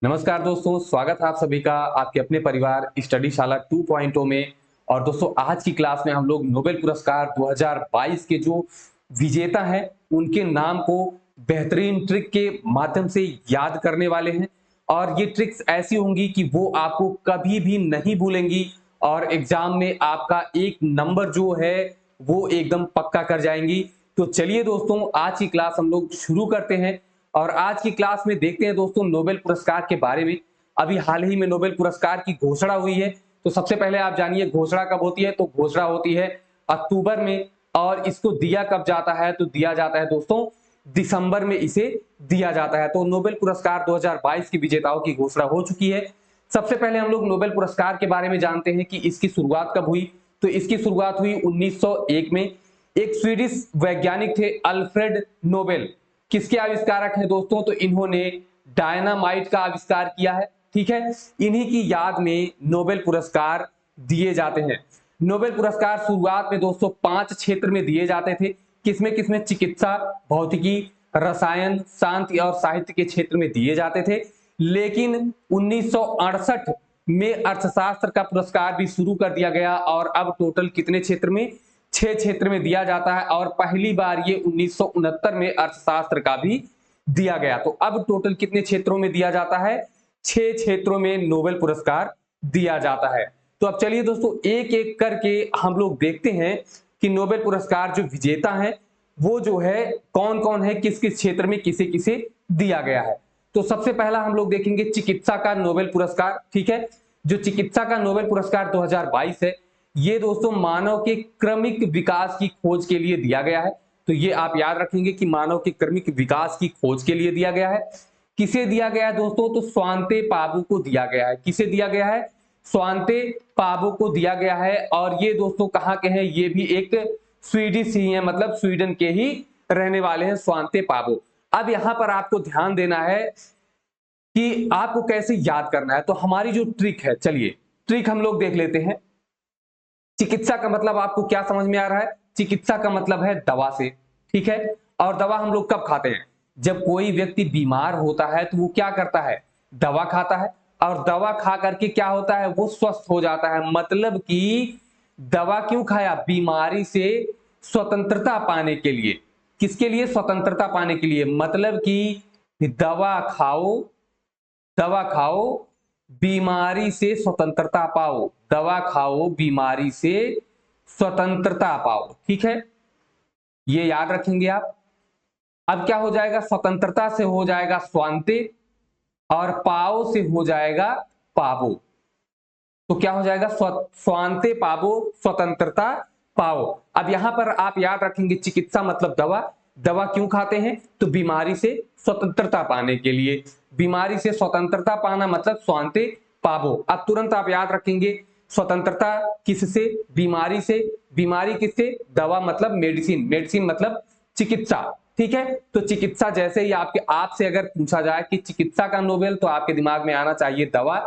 नमस्कार दोस्तों, स्वागत है आप सभी का आपके अपने परिवार स्टडी शाला 2.0 में। और दोस्तों आज की क्लास में हम लोग नोबेल पुरस्कार 2022 के जो विजेता हैं उनके नाम को बेहतरीन ट्रिक के माध्यम से याद करने वाले हैं। और ये ट्रिक्स ऐसी होंगी कि वो आपको कभी भी नहीं भूलेंगी और एग्जाम में आपका एक नंबर जो है वो एकदम पक्का कर जाएंगी। तो चलिए दोस्तों आज की क्लास हम लोग शुरू करते हैं। और आज की क्लास में देखते हैं दोस्तों नोबेल पुरस्कार के बारे में। अभी हाल ही में नोबेल पुरस्कार की घोषणा हुई है। तो सबसे पहले आप जानिए घोषणा कब होती है। तो घोषणा होती है अक्टूबर में। और इसको दिया कब जाता है तो दिया जाता है दोस्तों दिसंबर में इसे दिया जाता है। तो नोबेल पुरस्कार 2022 के विजेताओं की घोषणा हो चुकी है। सबसे पहले हम लोग नोबेल पुरस्कार के बारे में जानते हैं कि इसकी शुरुआत कब हुई। तो इसकी शुरुआत हुई 1901 में। एक स्वीडिश वैज्ञानिक थे अल्फ्रेड नोबेल। किसके आविष्कारक हैं दोस्तों तो इन्होंने डायनामाइट का आविष्कार किया है। ठीक है, इन्हीं की याद में नोबेल पुरस्कार दिए जाते हैं। नोबेल पुरस्कार शुरुआत में दोस्तों 5 क्षेत्र में दिए जाते थे। किसमें किसमें? चिकित्सा, भौतिकी, रसायन, शांति और साहित्य के क्षेत्र में दिए जाते थे। लेकिन 1968 में अर्थशास्त्र का पुरस्कार भी शुरू कर दिया गया और अब टोटल कितने क्षेत्र में? 6 क्षेत्र में दिया जाता है। और पहली बार ये 1969 में अर्थशास्त्र का भी दिया गया। तो अब टोटल कितने क्षेत्रों में दिया जाता है? 6 क्षेत्रों में नोबेल पुरस्कार दिया जाता है। तो अब चलिए दोस्तों एक एक करके हम लोग देखते हैं कि नोबेल पुरस्कार जो विजेता हैं वो जो है कौन कौन है, किस किस क्षेत्र में किसे किसे दिया गया है। तो सबसे पहला हम लोग देखेंगे चिकित्सा का नोबेल पुरस्कार। ठीक है, जो चिकित्सा का नोबेल पुरस्कार 2022 है ये दोस्तों मानव के क्रमिक विकास की खोज के लिए दिया गया है। तो ये आप याद रखेंगे कि मानव के क्रमिक विकास की खोज के लिए दिया गया है। किसे दिया गया है दोस्तों? तो स्वांते पाबू को दिया गया है। किसे दिया गया है? स्वांते पाबू को दिया गया है। और ये दोस्तों कहाँ के हैं? ये भी एक स्वीडिश ही है, मतलब स्वीडन के ही रहने वाले हैं स्वांते पाबू। अब यहां पर आपको ध्यान देना है कि आपको कैसे याद करना है। तो हमारी जो ट्रिक है, चलिए ट्रिक हम लोग देख लेते हैं। चिकित्सा का मतलब आपको क्या समझ में आ रहा है? चिकित्सा का मतलब है दवा से। ठीक है, और दवा हम लोग कब खाते हैं? जब कोई व्यक्ति बीमार होता है तो वो क्या करता है? दवा खाता है। और दवा खा करके क्या होता है? वो स्वस्थ हो जाता है। मतलब कि दवा क्यों खाया? बीमारी से स्वतंत्रता पाने के लिए। किसके लिए? स्वतंत्रता पाने के लिए। मतलब कि दवा खाओ, दवा खाओ, बीमारी से स्वतंत्रता पाओ। दवा खाओ, बीमारी से स्वतंत्रता पाओ। ठीक है, ये याद रखेंगे आप। अब क्या हो जाएगा? स्वतंत्रता से हो जाएगा स्वांते और पाओ से हो जाएगा पावो। तो क्या हो जाएगा? स्वांते पावो, स्वतंत्रता पाओ। अब यहां पर आप याद रखेंगे चिकित्सा मतलब दवा। दवा क्यों खाते हैं? तो बीमारी से स्वतंत्रता पाने के लिए। बीमारी से स्वतंत्रता पाना मतलब स्वांते पावो। अब तुरंत आप याद रखेंगे स्वतंत्रता किससे? बीमारी से। बीमारी किससे? दवा मतलब मेडिसिन। मेडिसिन मतलब चिकित्सा। ठीक है, तो चिकित्सा जैसे ही आपसे अगर पूछा जाए कि चिकित्सा का नोबेल, तो आपके दिमाग में आना चाहिए दवा।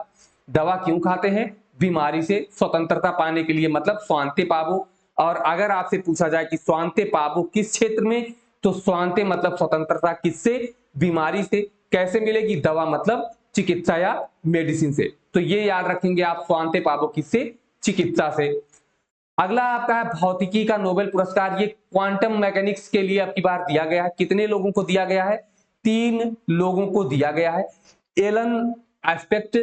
दवा क्यों खाते हैं? बीमारी से स्वतंत्रता पाने के लिए, मतलब स्वांते पावो। और अगर आपसे पूछा जाए कि स्वांते पावो किस क्षेत्र में, तो स्वांते मतलब स्वतंत्रता किससे? बीमारी से। कैसे मिलेगी? दवा मतलब चिकित्सा या मेडिसिन से। तो ये याद रखेंगे आप, स्वांते पावो किससे? चिकित्सा से। अगला आपका है भौतिकी का नोबेल पुरस्कार। ये क्वांटम मैकेनिक्स के लिए अब की बार दिया गया है। कितने लोगों को दिया गया है? 3 लोगों को दिया गया है। एलन एस्पेक्ट,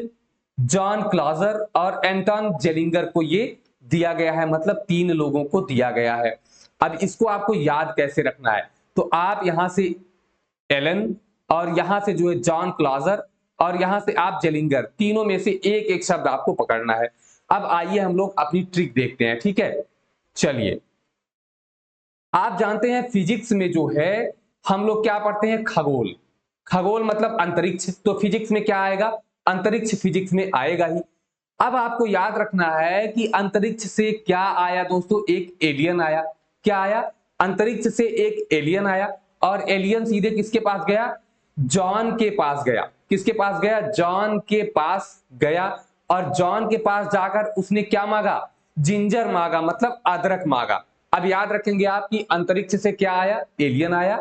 जॉन क्लाजर और एंटन जेलिंगर को ये दिया गया है। मतलब 3 लोगों को दिया गया है। अब इसको आपको याद कैसे रखना है? तो आप यहां से एलन और यहां से जो है जॉन क्लाजर और यहां से आप जेलिंगर, तीनों में से एक एक शब्द आपको पकड़ना है। अब आइए हम लोग अपनी ट्रिक देखते हैं। ठीक है, चलिए आप जानते हैं फिजिक्स में जो है हम लोग क्या पढ़ते हैं? खगोल। खगोल मतलब अंतरिक्ष। तो फिजिक्स में क्या आएगा? अंतरिक्ष फिजिक्स में आएगा ही। अब आपको याद रखना है कि अंतरिक्ष से क्या आया दोस्तों? एक एलियन आया। क्या आया? अंतरिक्ष से एक एलियन आया। और एलियन सीधे किसके पास गया? जॉन के पास गया। किसके पास गया? जॉन के पास गया। और जॉन के पास जाकर उसने क्या मांगा? जिंजर मांगा, मतलब अदरक मांगा। अब याद रखेंगे आप कि अंतरिक्ष से क्या आया? एलियन आया।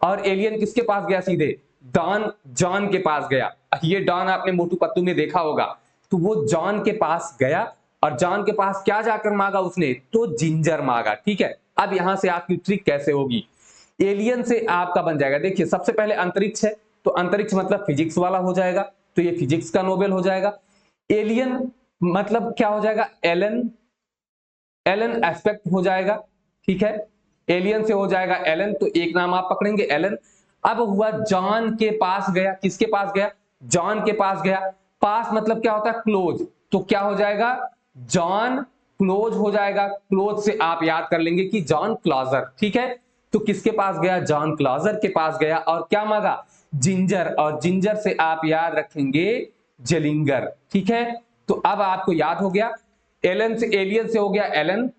और एलियन किसके पास गया? सीधे डॉन जॉन के पास गया। ये डॉन आपने मोटू पतलू में देखा होगा, तो वो जॉन के पास गया और जॉन के पास क्या जाकर मांगा उसने, तो जिंजर मांगा। ठीक है, अब यहां से आपकी ट्रिक कैसे होगी, एलियन से आपका बन जाएगा। देखिए सबसे पहले अंतरिक्ष है, तो अंतरिक्ष मतलब फिजिक्स वाला हो जाएगा, तो ये फिजिक्स का नोबेल हो जाएगा। एलियन मतलब क्या हो जाएगा, एलन, एलन एस्पेक्ट हो जाएगा। ठीक है, एलियन से हो जाएगा एलन, तो एक नाम आप पकड़ेंगे एलन। अब हुआ जॉन के पास गया, किसके पास गया, जॉन के पास गया। पास मतलब क्या होता है, क्लोज, तो क्या हो जाएगा, जॉन क्लोज हो जाएगा। क्लोज से आप याद कर लेंगे कि जॉन क्लॉजर। ठीक है, तो किसके पास गया, जॉन क्लॉजर के पास गया और क्या मांगा, जिंजर, और जिंजर से आप याद रखेंगे जेलिंगर। ठीक है, तो अब आपको याद हो गया, एलन से एलियन से हो गया एलन,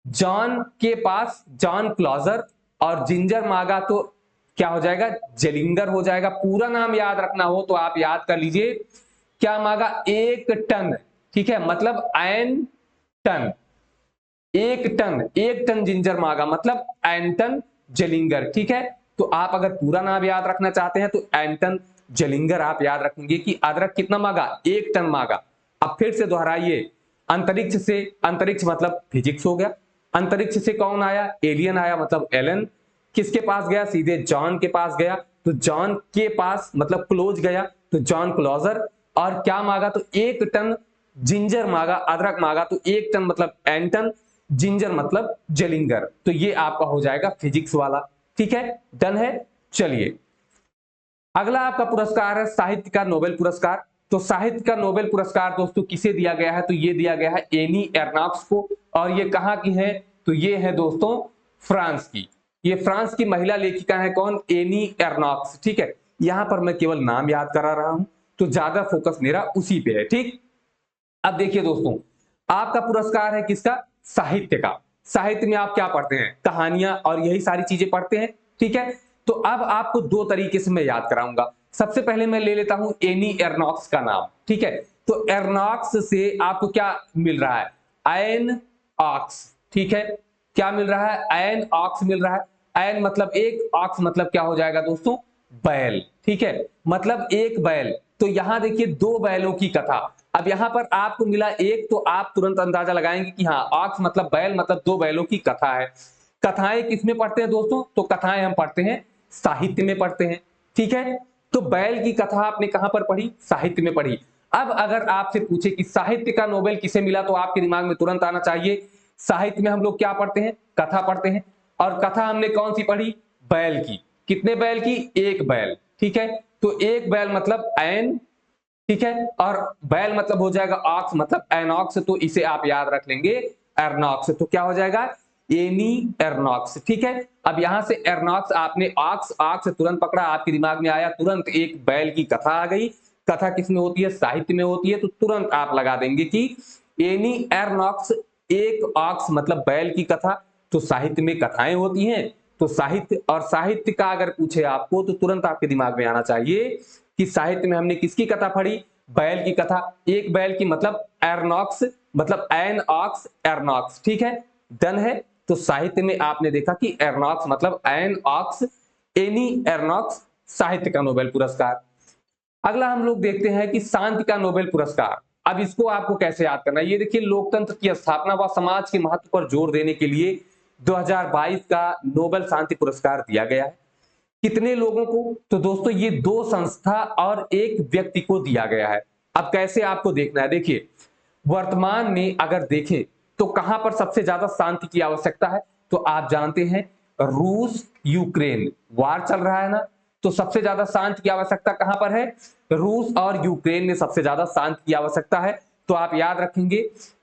जॉन के पास जॉन क्लॉजर, और जिंजर मांगा तो क्या हो जाएगा, जेलिंगर हो जाएगा। पूरा नाम याद रखना हो तो आप याद कर लीजिए, क्या मांगा, एक टन। ठीक है, मतलब एन टन, एक टन जिंजर मांगा, मतलब एंटन जेलिंगर। ठीक है, तो आप अगर पूरा नाम याद रखना चाहते हैं तो एंटन जेलिंगर आप याद रखेंगे कि अदरक कितना मांगा, एक टन मांगा। अब फिर से दोहराइए, अंतरिक्ष से, अंतरिक्ष मतलब फिजिक्स हो गया, अंतरिक्ष से कौन आया, एलियन आया, मतलब एलन। किसके पास गया, सीधे जॉन के पास गया, तो जॉन के पास मतलब क्लोज गया, तो जॉन क्लोजर, और क्या मांगा, तो एक टन जिंजर मांगा, अदरक मांगा, तो एक टन मतलब एंटन, जिंजर मतलब जेलिंगर। तो ये आपका हो जाएगा फिजिक्स वाला। ठीक है, डन है। चलिए अगला आपका पुरस्कार है साहित्य का नोबेल पुरस्कार। तो साहित्य का नोबेल पुरस्कार दोस्तों किसे दिया गया है, तो ये दिया गया है एनी एर्नॉक्स को, और ये कहां की है, तो ये है दोस्तों फ्रांस की। ये फ्रांस की महिला लेखिका है, कौन, एनी एर्नॉक्स। ठीक है, यहां पर मैं केवल नाम याद करा रहा हूं, तो ज्यादा फोकस मेरा उसी पे है। ठीक, अब देखिए दोस्तों, आपका पुरस्कार है किसका, साहित्य का। साहित्य में आप क्या पढ़ते हैं, कहानियां और यही सारी चीजें पढ़ते हैं। ठीक है, तो अब आपको दो तरीके से मैं याद कराऊंगा। सबसे पहले मैं ले लेता हूं एनी एर्नॉक्स का नाम। ठीक है, तो एर्नॉक्स से आपको क्या मिल रहा है, एन ऑक्स। ठीक है, क्या मिल रहा है, एन ऑक्स मिल रहा है। एन मतलब एक, ऑक्स मतलब क्या हो जाएगा दोस्तों, बैल। ठीक है, मतलब एक बैल, तो यहां देखिए दो बैलों की कथा। अब यहां पर आपको मिला एक, तो आप तुरंत अंदाजा लगाएंगे कि हाँ, ऑक्स मतलब बैल, मतलब दो बैलों की कथा है। कथाएं किसमें पढ़ते हैं दोस्तों, तो कथाएं हम पढ़ते हैं साहित्य में पढ़ते हैं। ठीक है, तो बैल की कथा आपने कहां पर पढ़ी, साहित्य में पढ़ी। अब अगर आपसे पूछे कि साहित्य का नोबेल किसे मिला, तो आपके दिमाग में तुरंत आना चाहिए, साहित्य में हम लोग क्या पढ़ते हैं, कथा पढ़ते हैं, और कथा हमने कौन सी पढ़ी, बैल की। कितने बैल की, एक बैल। ठीक है, तो एक बैल मतलब एन। ठीक है, और बैल मतलब हो जाएगा ऑक्स, मतलब एनॉक्स, तो इसे आप याद रख लेंगे एर्नॉक्स। तो क्या हो जाएगा, एनी एर्नॉक्स। ठीक है, अब यहां से एर्नॉक्स आपने ऑक्स, ऑक्स तुरंत पकड़ा, आपके दिमाग में आया, तुरंत एक बैल की कथा आ गई। कथा किसमें होती है, साहित्य में होती है, तो तुरंत आप लगा देंगे कि एनी एर्नॉक्स, एक ऑक्स मतलब बैल की कथा। तो साहित्य में कथाएं होती हैं, तो साहित्य, और साहित्य का अगर पूछे आपको तो तुरंत आपके दिमाग में आना चाहिए कि साहित्य में हमने किसकी कथा पढ़ी, बैल की कथा। एक बैल की मतलब एर्नॉक्स, मतलब एन ऑक्स एर्नॉक्स। ठीक है, डन है। तो साहित्य में आपने देखा कि एर्नॉक्स मतलब एन ऑक्स, एनी एर्नॉक्स, साहित्य का नोबेल पुरस्कार। अगला हम लोग देखते हैं कि शांति का नोबेल पुरस्कार। अब इसको आपको कैसे याद करना है, ये देखिए, लोकतंत्र की स्थापना व समाज के महत्व पर जोर देने के लिए 2022 का नोबेल शांति पुरस्कार दिया गया है। कितने लोगों को, तो दोस्तों ये दो संस्था और एक व्यक्ति को दिया गया है। अब कैसे आपको देखना है, देखिए वर्तमान में अगर देखें तो कहां पर सबसे ज्यादा शांति की आवश्यकता है, तो आप जानते हैं रूस यूक्रेन वार चल रहा है ना, तो सबसे ज्यादा शांति की आवश्यकता कहां पर है, रूस और यूक्रेन में सबसे ज्यादा शांति की आवश्यकता है। तो आप याद रखेंगे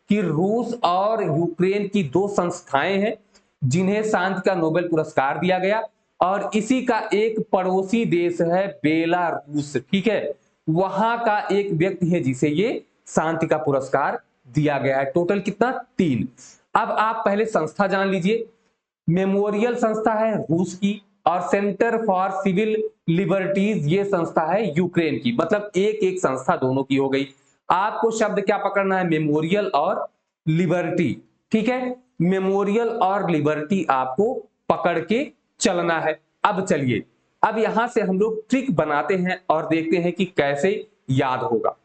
कि रूस और यूक्रेन की दो संस्थाएं हैं जिन्हें शांति का नोबेल पुरस्कार दिया गया, और इसी का एक पड़ोसी देश है बेलारूस। ठीक है, वहां का एक व्यक्ति है जिसे ये शांति का पुरस्कार दिया गया है। टोटल कितना, 3। अब आप पहले संस्था जान लीजिए, मेमोरियल संस्था है रूस की, और सेंटर फॉर सिविल लिबर्टीज ये संस्था है यूक्रेन की। मतलब एक एक संस्था दोनों की हो गई। आपको शब्द क्या पकड़ना है, मेमोरियल और लिबर्टी। ठीक है, मेमोरियल और लिबर्टी आपको पकड़ के चलना है। अब चलिए अब यहां से हम लोग ट्रिक बनाते हैं और देखते हैं कि कैसे याद होगा।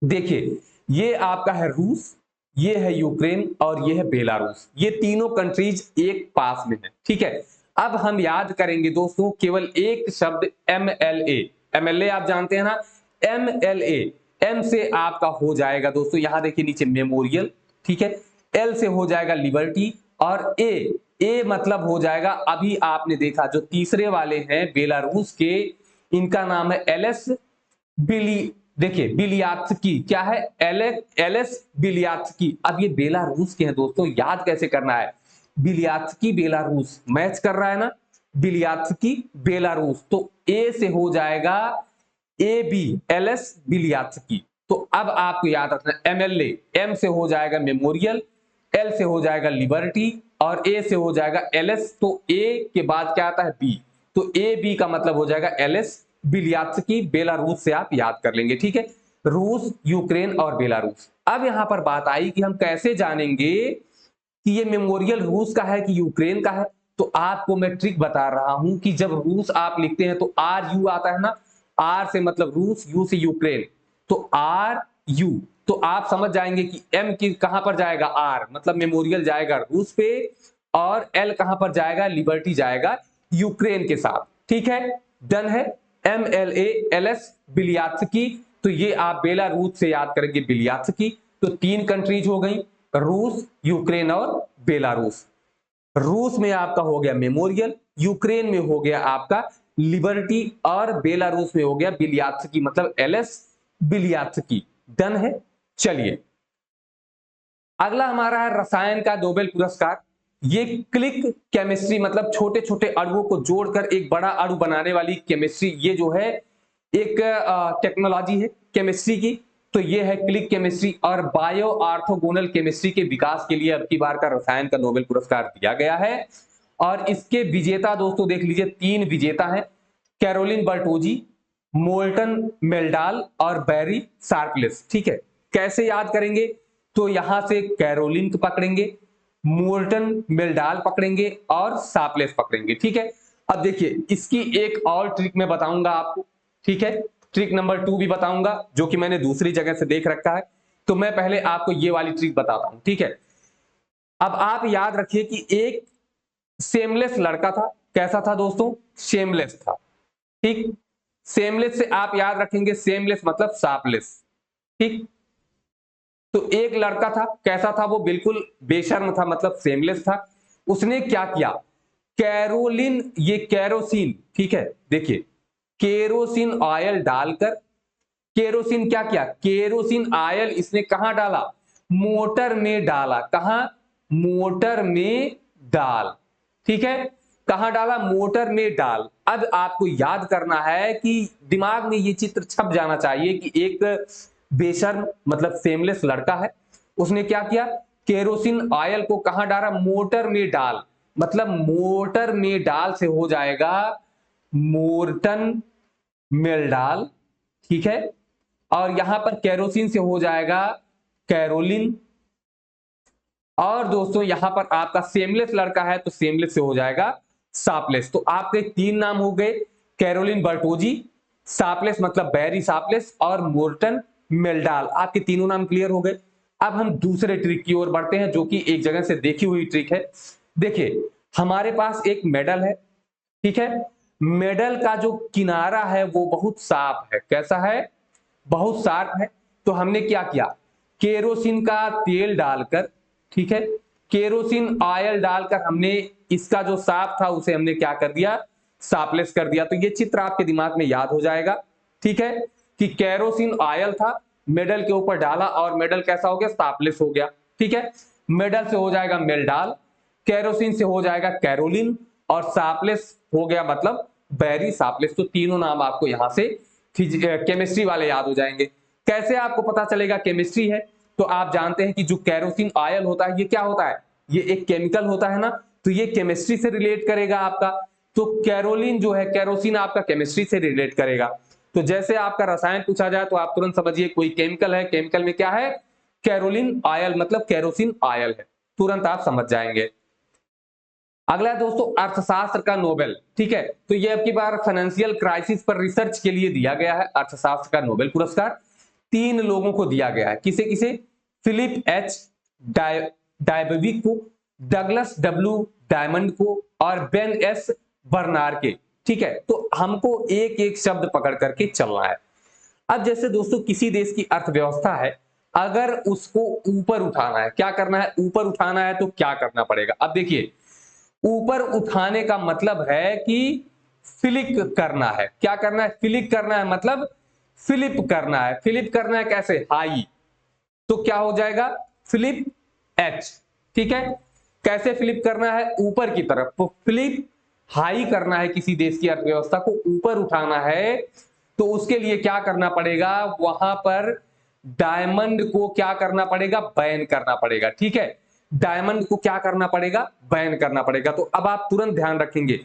देखिए, ये आपका है रूस, ये है यूक्रेन और ये है बेलारूस। ये तीनों कंट्रीज एक पास में है, ठीक है। अब हम याद करेंगे दोस्तों केवल एक शब्द MLA। MLA आप जानते हैं ना, MLA, M से आपका हो जाएगा दोस्तों, यहां देखिए नीचे मेमोरियल, ठीक है। L से हो जाएगा लिबर्टी और A मतलब हो जाएगा, अभी आपने देखा जो तीसरे वाले हैं बेलारूस के, इनका नाम है एलएस बिली, देखिए बिलियात्स्की, क्या है, एलएस बिलियात्स्की। अब ये बेलारूस के हैं दोस्तों, याद कैसे करना है, बिलियात्स्की बेलारूस मैच कर रहा है ना, बिलियात्स्की बेलारूस, तो ए से हो जाएगा ए बी, एलएस बिलियात्स्की। तो अब आपको याद रखना एमएलए, एम से हो जाएगा मेमोरियल, एल से हो जाएगा लिबर्टी और ए से हो जाएगा एलएस। तो ए के बाद क्या आता है बी, तो ए बी का मतलब हो जाएगा एलएस बिलियात्स्की बेलारूस से आप याद कर लेंगे, ठीक है। रूस, यूक्रेन और बेलारूस। अब यहां पर बात आई कि हम कैसे जानेंगे कि ये मेमोरियल रूस का है कि यूक्रेन का है। तो आपको मैं ट्रिक बता रहा हूं कि जब रूस आप लिखते हैं तो आर यू आता है ना, आर से मतलब रूस, यू से यूक्रेन, तो आर यू, तो आप समझ जाएंगे कि एम की कहां पर जाएगा, आर मतलब मेमोरियल जाएगा रूस पे, और एल कहां पर जाएगा, लिबर्टी जाएगा यूक्रेन के साथ, ठीक है। डन है, MLA, बिलियात्स्की। तो ये आप बेलारूस से याद करेंगे बिलियात्स्की। तो तीन कंट्रीज हो गई, रूस, यूक्रेन और बेलारूस। रूस में आपका हो गया मेमोरियल, यूक्रेन में हो गया आपका लिबर्टी और बेलारूस में हो गया बिलियात्स्की मतलब एलएस बिलियात्स्की। डन है। चलिए, अगला हमारा है रसायन का नोबेल पुरस्कार। ये क्लिक केमिस्ट्री मतलब छोटे छोटे अणुओं को जोड़कर एक बड़ा अणु बनाने वाली केमिस्ट्री, ये जो है एक टेक्नोलॉजी है केमिस्ट्री की। तो ये है क्लिक केमिस्ट्री और बायो ऑर्थोगोनल केमिस्ट्री के विकास के लिए अब की बार का रसायन का नोबेल पुरस्कार दिया गया है। और इसके विजेता दोस्तों देख लीजिए, तीन विजेता हैं, कैरोलिन बर्टोजी, मोल्टन मेल्डाल और बैरी शार्पलेस, ठीक है। कैसे याद करेंगे, तो यहां से कैरोलिन पकड़ेंगे, मोल्टन मेल्डाल पकड़ेंगे और शार्पलेस पकड़ेंगे, ठीक है। अब देखिए इसकी एक और ट्रिक मैं बताऊंगा आपको, ठीक है। ट्रिक नंबर 2 भी बताऊंगा जो कि मैंने दूसरी जगह से देख रखा है। तो मैं पहले आपको ये वाली ट्रिक बताता हूं, ठीक है। अब आप याद रखिए कि एक सेमलेस लड़का था, कैसा था दोस्तों, शेमलेस था, ठीक। सेमलेस से आप याद रखेंगे, सेमलेस मतलब शार्पलेस, ठीक। तो एक लड़का था, कैसा था वो, बिल्कुल बेशर्म था मतलब सेमलेस था। उसने क्या किया, कैरोलिन, ये कैरोसिन, ठीक है, देखिए केरोसिन ऑयल डालकर, केरोसिन क्या किया, केरोसिन ऑयल इसने कहां डाला, मोटर में डाला, कहां, मोटर में डाल, ठीक है। कहां डाला, मोटर में डाल। अब आपको याद करना है कि दिमाग में ये चित्र छप जाना चाहिए कि एक बेशर्म मतलब सेमलेस लड़का है, उसने क्या किया, केरोसिन ऑयल को कहां डाला, मोटर में डाल, मतलब मोटर में डाल से हो जाएगा मोर्टन मेल्डाल, ठीक है। और यहां पर केरोसिन से हो जाएगा कैरोलिन, और दोस्तों यहां पर आपका सेमलेस लड़का है तो सेमलेस से हो जाएगा शार्पलेस। तो आपके तीन नाम हो गए, कैरोलिन बर्टोजी, शार्पलेस मतलब बैरी शार्पलेस और मोर्टन मेल्डाल, आपके तीनों नाम क्लियर हो गए। अब हम दूसरे ट्रिक की ओर बढ़ते हैं जो कि एक जगह से देखी हुई ट्रिक है। देखिए हमारे पास एक मेडल है, ठीक है। मेडल का जो किनारा है वो बहुत साफ है, कैसा है, बहुत शार्प है। तो हमने क्या किया, केरोसिन का तेल डालकर, ठीक है, केरोसिन ऑयल डालकर हमने इसका जो साफ था उसे हमने क्या कर दिया, शार्पलेस कर दिया। तो ये चित्र आपके दिमाग में याद हो जाएगा, ठीक है, कि केरोसिन ऑयल था, मेडल के ऊपर डाला और मेडल कैसा हो गया, शार्पलेस हो गया, ठीक है। मेडल से हो जाएगा मेल्डाल, केरोसिन से हो जाएगा कैरोलिन और शार्पलेस हो गया मतलब बैरी शार्पलेस। तो तीनों नाम आपको यहां से केमिस्ट्री वाले याद हो जाएंगे। कैसे आपको पता चलेगा केमिस्ट्री है, तो आप जानते हैं कि जो केरोसिन ऑयल होता है ये क्या होता है, ये एक केमिकल होता है ना, तो ये केमिस्ट्री से रिलेट करेगा आपका। तो कैरोलिन जो है, केरोसिन आपका केमिस्ट्री से रिलेट करेगा। तो जैसे आपका रसायन पूछा जाए तो आप तुरंत समझिए कोई केमिकल है, केमिकल में क्या है, कैरोलिन ऑयल मतलब केरोसिन ऑयल है, तुरंत आप समझ जाएंगे। अगला है दोस्तों अर्थशास्त्र का नोबेल। ठीक है, तो ये अब की बार फाइनेंशियल क्राइसिस पर रिसर्च के लिए दिया गया है अर्थशास्त्र का नोबेल पुरस्कार। 3 लोगों को दिया गया है। किसे किसे? फिलिप एच डायबविक को, डगलस डब्ल्यू डायमंड को और बेन एस बर्नार के। ठीक है, तो हमको एक एक शब्द पकड़ करके चलना है। अब जैसे दोस्तों किसी देश की अर्थव्यवस्था है, अगर उसको ऊपर उठाना है, क्या करना है? ऊपर उठाना है तो क्या करना पड़ेगा? अब देखिए, ऊपर उठाने का मतलब है कि फ्लिक करना है। क्या करना है? फ्लिक करना है, मतलब फ्लिप करना है। फ्लिप करना है कैसे? हाई। तो क्या हो जाएगा? Flip H. ठीक है, कैसे फ्लिप करना है? ऊपर की तरफ। तो फ्लिप हाई करना है, किसी देश की अर्थव्यवस्था को ऊपर उठाना है, तो उसके लिए क्या करना पड़ेगा? वहां पर डायमंड को क्या करना पड़ेगा? बैन करना पड़ेगा। ठीक है, डायमंड को क्या करना पड़ेगा? बैन करना पड़ेगा। तो अब आप तुरंत ध्यान रखेंगे,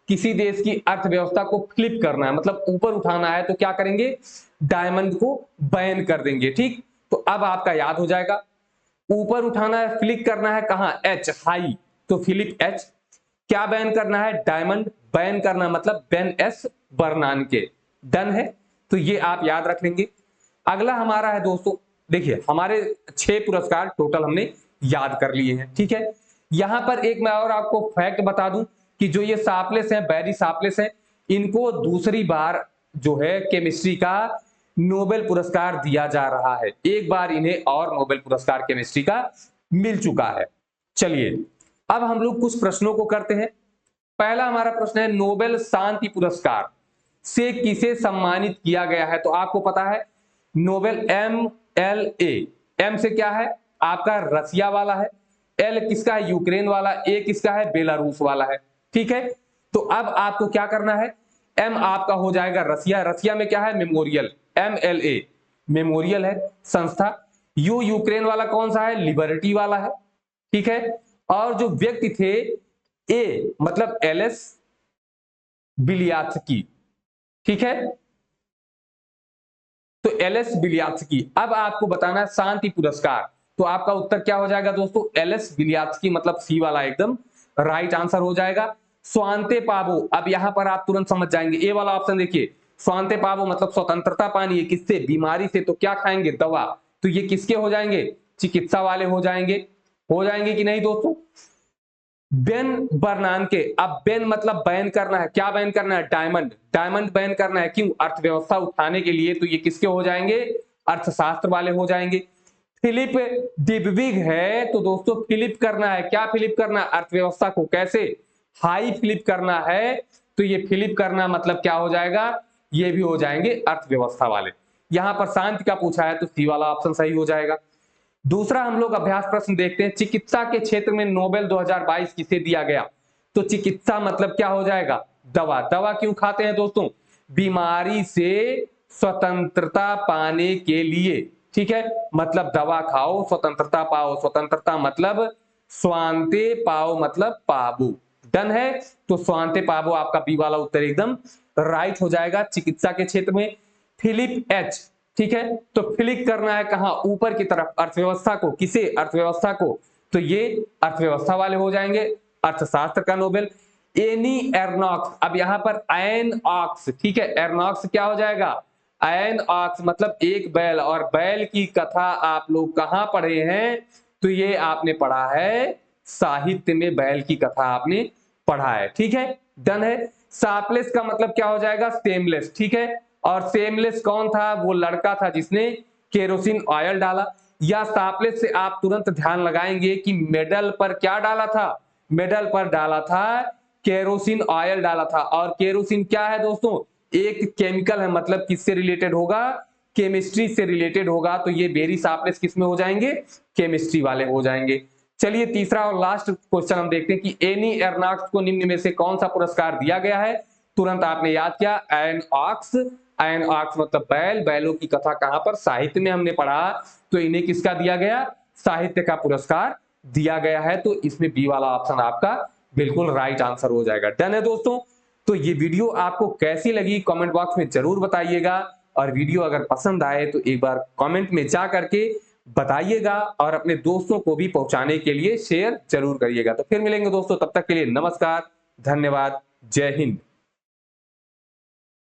किसी देश की अर्थव्यवस्था को फ्लिप करना है, मतलब ऊपर उठाना है, तो क्या करेंगे? डायमंड को बैन कर देंगे। ठीक, तो अब आपका याद हो जाएगा, ऊपर उठाना है, फ्लिप करना है कहां? H, high. तो फिलिप एच। क्या बैन करना है? डायमंड। बैन करना मतलब बेन एस बर्नान के। डन है, तो ये आप याद रख लेंगे। अगला हमारा है दोस्तों, देखिए हमारे 6 पुरस्कार टोटल हमने याद कर लिए हैं। ठीक है, यहां पर एक मैं और आपको फैक्ट बता दूं कि जो ये शार्पलेस हैं, बैरी शार्पलेस हैं, इनको दूसरी बार जो है केमिस्ट्री का नोबेल पुरस्कार दिया जा रहा है। एक बार इन्हें और नोबेल पुरस्कार केमिस्ट्री का मिल चुका है। चलिए अब हम लोग कुछ प्रश्नों को करते हैं। पहला हमारा प्रश्न है, नोबेल शांति पुरस्कार से किसे सम्मानित किया गया है? तो आपको पता है नोबेल MLA। एम से क्या है? आपका रसिया वाला है। एल किसका है? यूक्रेन वाला। ए किसका है? बेलारूस वाला है। ठीक है, तो अब आपको क्या करना है? एम आपका हो जाएगा रसिया। रसिया में क्या है? मेमोरियल। MLA मेमोरियल है संस्था। यू यूक्रेन वाला कौन सा है? लिबर्टी वाला है। ठीक है, और जो व्यक्ति थे, ए मतलब LS बिलियात्स्की। ठीक है, तो LS बिलियात्स्की। अब आपको बताना है शांति पुरस्कार, तो आपका उत्तर क्या हो जाएगा दोस्तों? LS बिलियात्स्की, मतलब सी वाला एकदम राइट आंसर हो जाएगा। स्वांते पावो, अब यहां पर आप तुरंत समझ जाएंगे, ए वाला ऑप्शन देखिए, स्वांते पावो मतलब स्वतंत्रता पानी है। किससे? बीमारी से। तो क्या खाएंगे? दवा। तो ये किसके हो जाएंगे? चिकित्सा वाले हो जाएंगे। हो जाएंगे कि नहीं दोस्तों? बेन बर्नान के। अब बेन मतलब बैन करना है। क्या बैन करना है? डायमंड। डायमंड बैन करना है, क्यों? अर्थव्यवस्था उठाने के लिए। तो ये किसके हो जाएंगे? अर्थशास्त्र वाले हो जाएंगे। फिलिप डिबविग है, तो दोस्तों फिलिप करना है। क्या फिलिप करना? अर्थव्यवस्था को। कैसे? हाई फिलिप करना है। तो ये फिलिप करना मतलब क्या हो जाएगा? ये भी हो जाएंगे अर्थव्यवस्था वाले। यहां पर शांति का पूछा है, तो सी वाला ऑप्शन सही हो जाएगा। दूसरा हम लोग अभ्यास प्रश्न देखते हैं, चिकित्सा के क्षेत्र में नोबेल 2022 किसे दिया गया? तो चिकित्सा मतलब क्या हो जाएगा? दवा। दवा क्यों खाते हैं दोस्तों? बीमारी से स्वतंत्रता पाने के लिए। ठीक है, मतलब दवा खाओ, स्वतंत्रता पाओ। स्वतंत्रता मतलब स्वांते पाओ, मतलब पाबो। डन है, तो स्वांते पाबो आपका बी वाला उत्तर एकदम राइट हो जाएगा। चिकित्सा के क्षेत्र में फिलिप एच। ठीक है, तो फ्लिक करना है कहां? ऊपर की तरफ, अर्थव्यवस्था को। किसे? अर्थव्यवस्था को। तो ये अर्थव्यवस्था वाले हो जाएंगे। अर्थशास्त्र का नोबेल। एनी एर्नॉक्स, अब यहां पर एन ऑक्स। ठीक है, एर्नॉक्स क्या हो जाएगा? एन ऑक्स मतलब एक बैल, और बैल की कथा आप लोग कहां पढ़े हैं? तो ये आपने पढ़ा है साहित्य में, बैल की कथा आपने पढ़ा है। ठीक है, डन है। शार्पलेस का मतलब क्या हो जाएगा? सेमलेस। ठीक है, और सेमलेस कौन था? वो लड़का था जिसने केरोसिन ऑयल डाला। या शार्पलेस से आप तुरंत ध्यान लगाएंगे कि मेडल पर क्या डाला था? मेडल पर डाला था केरोसिन ऑयल डाला था। और केरोसिन क्या है दोस्तों? एक केमिकल है, मतलब किससे रिलेटेड होगा? केमिस्ट्री से रिलेटेड होगा। तो ये बेरी शार्पलेस किस में हो जाएंगे? केमिस्ट्री वाले हो जाएंगे। चलिए तीसरा और लास्ट क्वेश्चन हम देखते हैं कि एनी एर्नॉक्स को निम्न में से कौन सा पुरस्कार दिया गया है? तुरंत आपने याद किया, एन ऑक्स। एन ऑक्स मतलब बैल। बैलों की कथा कहां पर? साहित्य में हमने पढ़ा। तो इन्हें किसका दिया गया? साहित्य का पुरस्कार दिया गया है। तो इसमें बी वाला ऑप्शन आपका बिल्कुल राइट आंसर हो जाएगा। डन है दोस्तों, तो ये वीडियो आपको कैसी लगी कमेंट बॉक्स में जरूर बताइएगा। और वीडियो अगर पसंद आए तो एक बार कमेंट में जा करके बताइएगा और अपने दोस्तों को भी पहुंचाने के लिए शेयर जरूर करिएगा। तो फिर मिलेंगे दोस्तों, तब तक के लिए नमस्कार, धन्यवाद, जय हिंद।